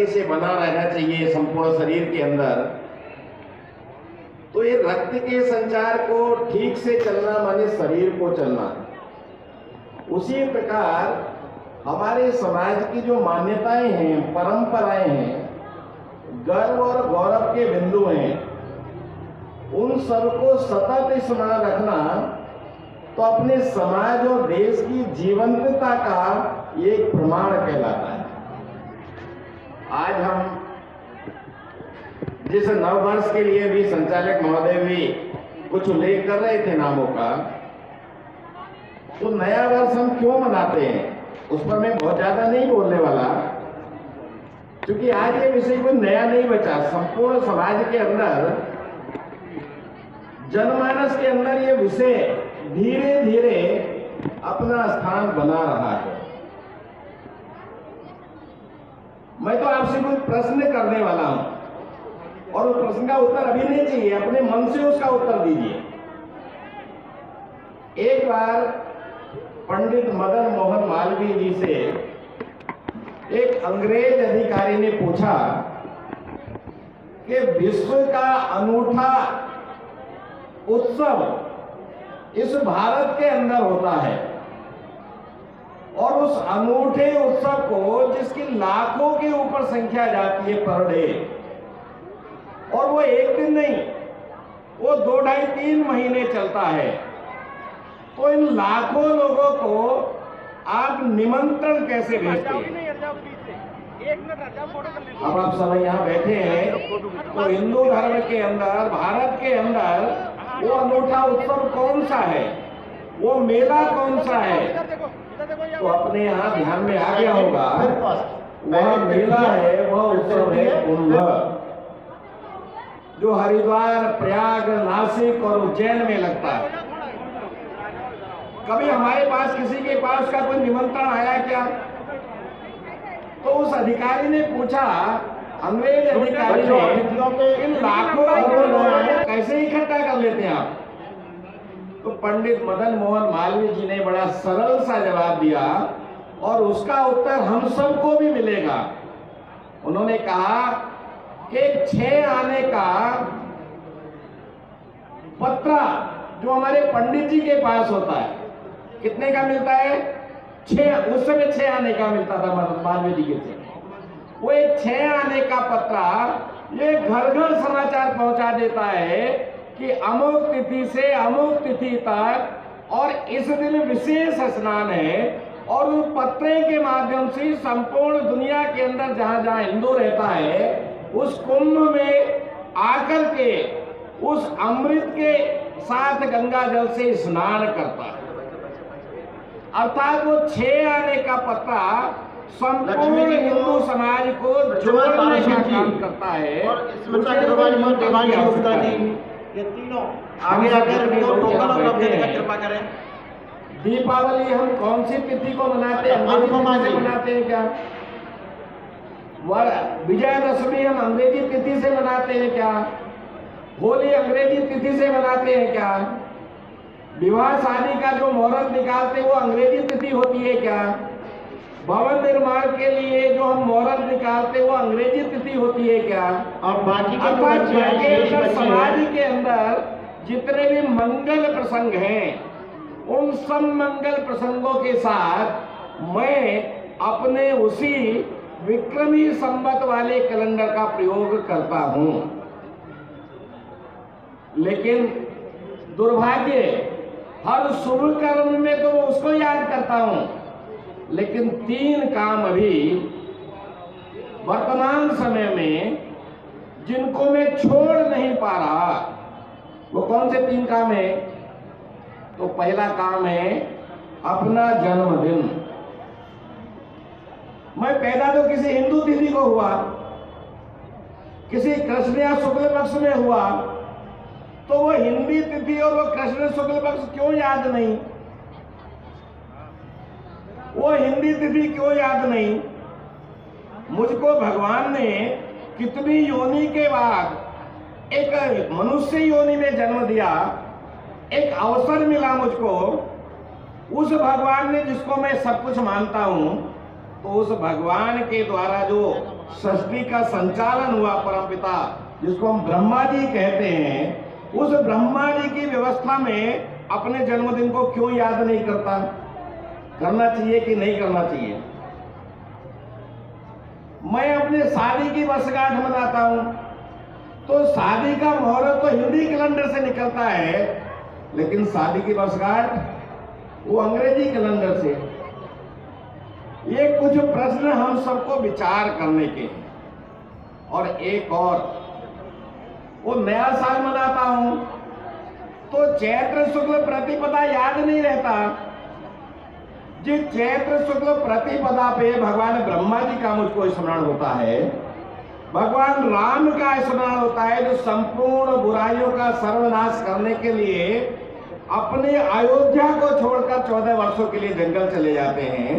पहले से बना रहना चाहिए संपूर्ण शरीर के अंदर, तो ये रक्त के संचार को ठीक से चलना माने शरीर को चलना। उसी प्रकार हमारे समाज की जो मान्यताएं हैं, परंपराएं हैं, गर्व और गौरव के बिंदु हैं, उन सबको सतत स्मरण रखना तो अपने समाज और देश की जीवंतता का एक प्रमाण कहलाता है। आज हम जिस नववर्ष के लिए भी संचालक महोदय भी कुछ उल्लेख कर रहे थे नामों का, तो नया वर्ष हम क्यों मनाते हैं उस पर मैं बहुत ज्यादा नहीं बोलने वाला, क्योंकि आज ये विषय कोई नया नहीं बचा। संपूर्ण समाज के अंदर, जनमानस के अंदर ये विषय धीरे धीरे अपना स्थान बना रहा है। मैं तो आपसे कोई प्रश्न करने वाला हूं और उस प्रश्न का उत्तर अभी नहीं चाहिए, अपने मन से उसका उत्तर दीजिए। एक बार पंडित मदन मोहन मालवीय जी से एक अंग्रेज अधिकारी ने पूछा कि विश्व का अनूठा उत्सव इस भारत के अंदर होता है, और उस अनूठे उत्सव को जिसकी लाखों के ऊपर संख्या जाती है पर डे, और वो एक दिन नहीं, वो 2, 2.5, 3 महीने चलता है, तो इन लाखों लोगों को आप निमंत्रण कैसे भेजते हैं? अब आप सब यहाँ बैठे हैं, तो हिंदू धर्म के अंदर, भारत के अंदर वो अनूठा उत्सव कौन सा है, वो मेला कौन सा है? तो अपने यहाँ ध्यान में आ गया होगा, वह मेला है, वह उत्सव है कुंभ, जो हरिद्वार, प्रयाग, नासिक और उज्जैन में लगता है। कभी हमारे पास किसी के पास का कोई निमंत्रण आया क्या? तो उस अधिकारी ने पूछा, अंग्रेज अधिकारी ने, इन लाखों लोगों कैसे इकट्ठा कर लेते हैं आप? तो पंडित मदन मोहन मालवीय जी ने बड़ा सरल सा जवाब दिया, और उसका उत्तर हम सबको भी मिलेगा। उन्होंने कहा कि 6 आने का पत्रा जो हमारे पंडित जी के पास होता है, कितने का मिलता है? 6। उस समय 6 आने का मिलता था मालवीय जी के से। वो एक 6 आने का पत्रा ये घर घर समाचार पहुंचा देता है कि अमुक तिथि से अमुक तिथि तक और इस दिन विशेष स्नान है, और उस पत्रे के माध्यम से संपूर्ण दुनिया के अंदर जहां जहां हिंदू रहता है, उस कुंभ में आकर के उस अमृत के साथ गंगा जल से स्नान करता है। अर्थात वो 6 आने का पत्रा संपूर्ण हिंदू समाज को जोड़ने का काम करता है। ये तीनों आगे आकर कृपा करें। दीपावली हम कौन सी तिथि को मनाते हैं? अंग्रेजी से मनाते हैं क्या? विजयादशमी हम अंग्रेजी तिथि से मनाते हैं क्या? होली अंग्रेजी तिथि से मनाते हैं क्या? विवाह शादी का जो मुहूर्त निकालते हैं वो अंग्रेजी तिथि होती है क्या? भवन निर्माण के लिए जो हम मुहूर्त निकालते हैं वो अंग्रेजी तिथि होती है क्या? और बाकी के समाज के अंदर जितने भी मंगल प्रसंग हैं, उन सब मंगल प्रसंगों के साथ मैं अपने उसी विक्रमी संवत वाले कैलेंडर का प्रयोग करता हूं। लेकिन दुर्भाग्य, हर शुभ कर्म में तो उसको याद करता हूं, लेकिन 3 काम अभी वर्तमान समय में जिनको मैं छोड़ नहीं पा रहा, वो कौन से 3 काम है? तो पहला काम है अपना जन्मदिन। मैं पैदा तो किसी हिंदू तिथि को हुआ, किसी कृष्ण या शुक्ल पक्ष में हुआ, तो वो हिंदी तिथि और वो कृष्ण शुक्ल पक्ष क्यों याद नहीं? वो हिंदी तिथि क्यों याद नहीं? मुझको भगवान ने कितनी योनि के बाद एक मनुष्य योनि में जन्म दिया, एक अवसर मिला मुझको। उस भगवान ने, जिसको मैं सब कुछ मानता हूं, तो उस भगवान के द्वारा जो सृष्टि का संचालन हुआ परमपिता जिसको हम ब्रह्मा जी कहते हैं, उस ब्रह्मा जी की व्यवस्था में अपने जन्मदिन को क्यों याद नहीं करता? करना चाहिए कि नहीं करना चाहिए? मैं अपने शादी की वर्षगांठ मनाता हूं तो शादी का मुहूर्त तो हिंदी कैलेंडर से निकलता है, लेकिन शादी की वर्षगांठ वो अंग्रेजी कैलेंडर से। ये कुछ प्रश्न हम सबको विचार करने के हैं। और एक और, वो नया साल मनाता हूं तो चैत्र शुक्ल प्रतिपदा याद नहीं रहता। जिस चैत्र शुक्ल प्रतिपदा पे भगवान ब्रह्मा जी का मुझको स्मरण होता है, भगवान राम का स्मरण होता है, जो संपूर्ण बुराइयों का सर्वनाश करने के लिए अपने अयोध्या को छोड़कर 14 वर्षों के लिए जंगल चले जाते हैं।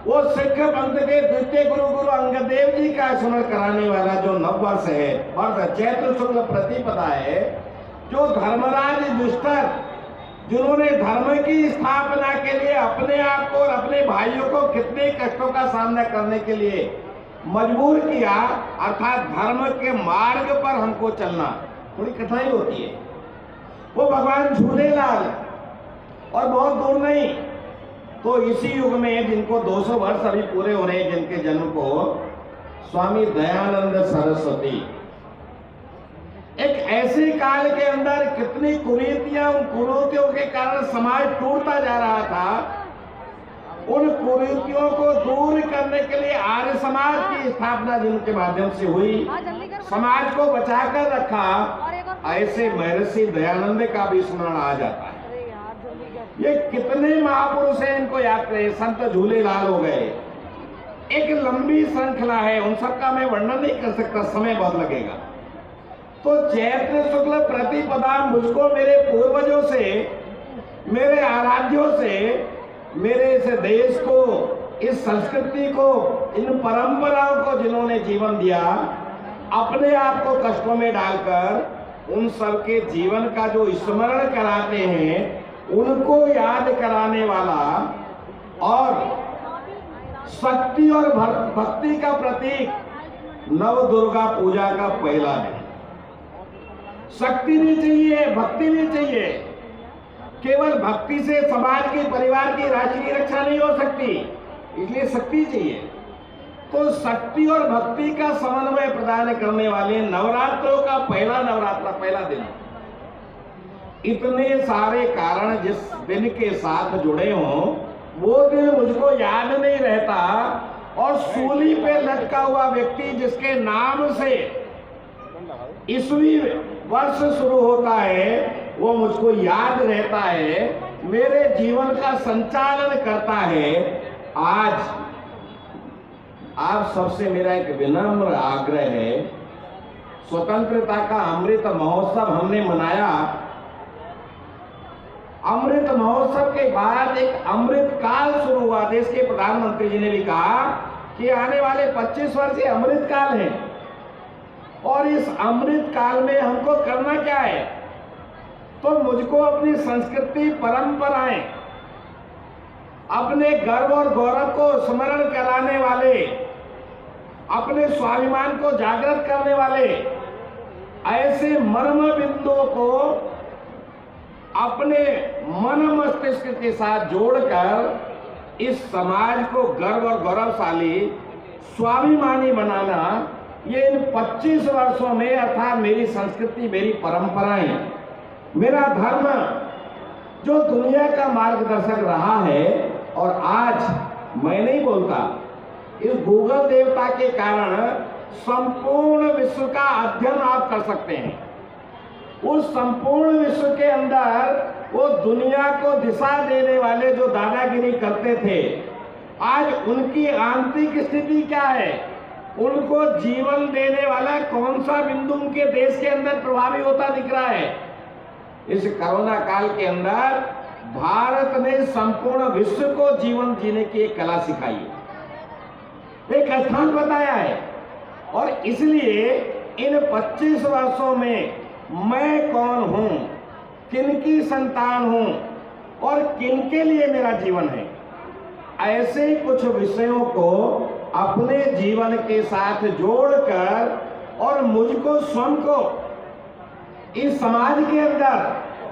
वो सिख पंथ के द्वितीय गुरु अंगद देव जी का स्मरण कराने वाला जो नववर्ष है, वर्ष चैत्र शुक्ल प्रतिपदा है, जो धर्मराज युधिष्ठिर जिन्होंने धर्म की स्थापना के लिए अपने आप को और अपने भाइयों को कितने कष्टों का सामना करने के लिए मजबूर किया, अर्थात धर्म के मार्ग पर हमको चलना थोड़ी कठिनाई होती है। वो भगवान झूलेलाल, और बहुत दूर नहीं तो इसी युग में जिनको 200 वर्ष अभी पूरे हो रहे हैं जिनके जन्म को, स्वामी दयानंद सरस्वती। एक ऐसे काल के अंदर कितनी कुरीतियां, उन कुरीतियों के कारण समाज टूटता जा रहा था। उन कुरीतियों को दूर करने के लिए आर्य समाज की स्थापना जिनके माध्यम से हुई, समाज को बचाकर रखा, ऐसे महर्षि दयानंद का भी स्मरण आ जाता है। ये कितने महापुरुष हैं, इनको याद करें। संत झूलेलाल हो गए, एक लंबी श्रृंखला है, उन सबका मैं वर्णन नहीं कर सकता, समय बहुत लगेगा। तो चैत्र शुक्ल प्रतिपदा मुझको मेरे पूर्वजों से, मेरे आराध्यों से, मेरे इस देश को, इस संस्कृति को, इन परंपराओं को जिन्होंने जीवन दिया, अपने आप को कष्टों में डालकर उन सबके जीवन का जो स्मरण कराते हैं, उनको याद कराने वाला और शक्ति और भक्ति का प्रतीक नव दुर्गा पूजा का पहला दिन। शक्ति भी चाहिए, भक्ति भी चाहिए। केवल भक्ति से समाज के, परिवार की, राष्ट्र की रक्षा नहीं हो सकती, इसलिए शक्ति चाहिए। तो शक्ति और भक्ति का समन्वय प्रदान करने वाले नवरात्रों का पहला दिन। इतने सारे कारण जिस दिन के साथ जुड़े हों, वो दिन मुझको याद नहीं रहता। और सूली पे लटका हुआ व्यक्ति जिसके नाम से ईस्वी वर्ष शुरू होता है, वो मुझको याद रहता है, मेरे जीवन का संचालन करता है। आज आप सबसे मेरा एक विनम्र आग्रह है, स्वतंत्रता का अमृत महोत्सव हमने मनाया। अमृत महोत्सव के बाद एक अमृत काल शुरू हुआ। देश के प्रधानमंत्री जी ने भी कहा कि आने वाले 25 वर्ष ये अमृत काल है, और इस अमृत काल में हमको करना क्या है? तो मुझको अपनी संस्कृति, परंपराएं, अपने गर्व और गौरव को स्मरण कराने वाले, अपने स्वाभिमान को जागृत करने वाले ऐसे मर्म बिंदुओं को अपने मन मस्तिष्क के साथ जोड़कर इस समाज को गर्व और गौरवशाली, स्वाभिमानी बनाना, ये इन 25 वर्षों में, अर्थात मेरी संस्कृति, मेरी परंपराएं, मेरा धर्म जो दुनिया का मार्गदर्शक रहा है। और आज मैं नहीं बोलता, इस गूगल देवता के कारण संपूर्ण विश्व का अध्ययन आप कर सकते हैं। उस संपूर्ण विश्व के अंदर वो दुनिया को दिशा देने वाले जो दादागिरी करते थे, आज उनकी आंतरिक स्थिति क्या है, उनको जीवन देने वाला कौन सा बिंदु उनके देश के अंदर प्रभावी होता दिख रहा है। इस कोरोना काल के अंदर भारत ने संपूर्ण विश्व को जीवन जीने की एक कला सिखाई है, एक स्थान बताया है। और इसलिए इन 25 वर्षों में मैं कौन हूं, किनकी संतान हूं और किनके लिए मेरा जीवन है, ऐसे कुछ विषयों को अपने जीवन के साथ जोड़कर और मुझको स्वयं को इस समाज के अंदर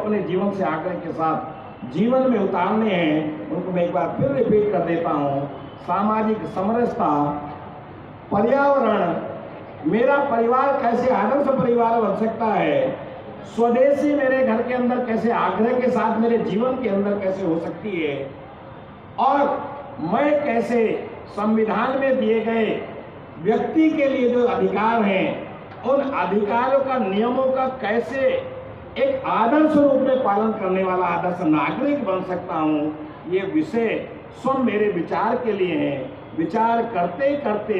अपने जीवन से आग्रह के साथ जीवन में उतारने हैं। उनको मैं एक बार फिर रिपीट कर देता हूँ। सामाजिक समरसता, पर्यावरण, मेरा परिवार कैसे आदर्श परिवार बन सकता है, स्वदेशी मेरे घर के अंदर कैसे आग्रह के साथ मेरे जीवन के अंदर कैसे हो सकती है, और मैं कैसे संविधान में दिए गए व्यक्ति के लिए जो अधिकार हैं उन अधिकारों का, नियमों का कैसे एक आदर्श रूप में पालन करने वाला आदर्श नागरिक बन सकता हूँ, ये विषय स्वयं मेरे विचार के लिए हैं। विचार करते करते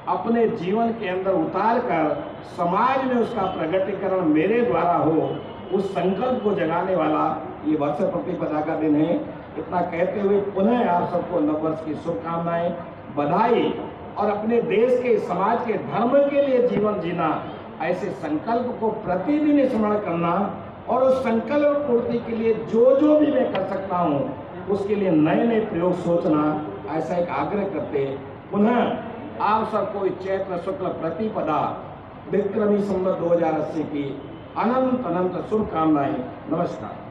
अपने जीवन के अंदर उतार कर समाज में उसका प्रकटीकरण मेरे द्वारा हो, उस संकल्प को जगाने वाला ये वर्ष प्रतिपदा का दिन है। इतना कहते हुए पुनः आप सबको नववर्ष की शुभकामनाएं, बधाई, और अपने देश के, समाज के, धर्म के लिए जीवन जीना, ऐसे संकल्प को प्रतिदिन स्मरण करना, और उस संकल्प पूर्ति के लिए जो भी मैं कर सकता हूँ उसके लिए नए नए प्रयोग सोचना, ऐसा एक आग्रह करते पुनः आप सबको चैत्र शुक्ल प्रतिपदा विक्रमी संवत 2080 की अनंत अनंत शुभकामनाएं। नमस्कार।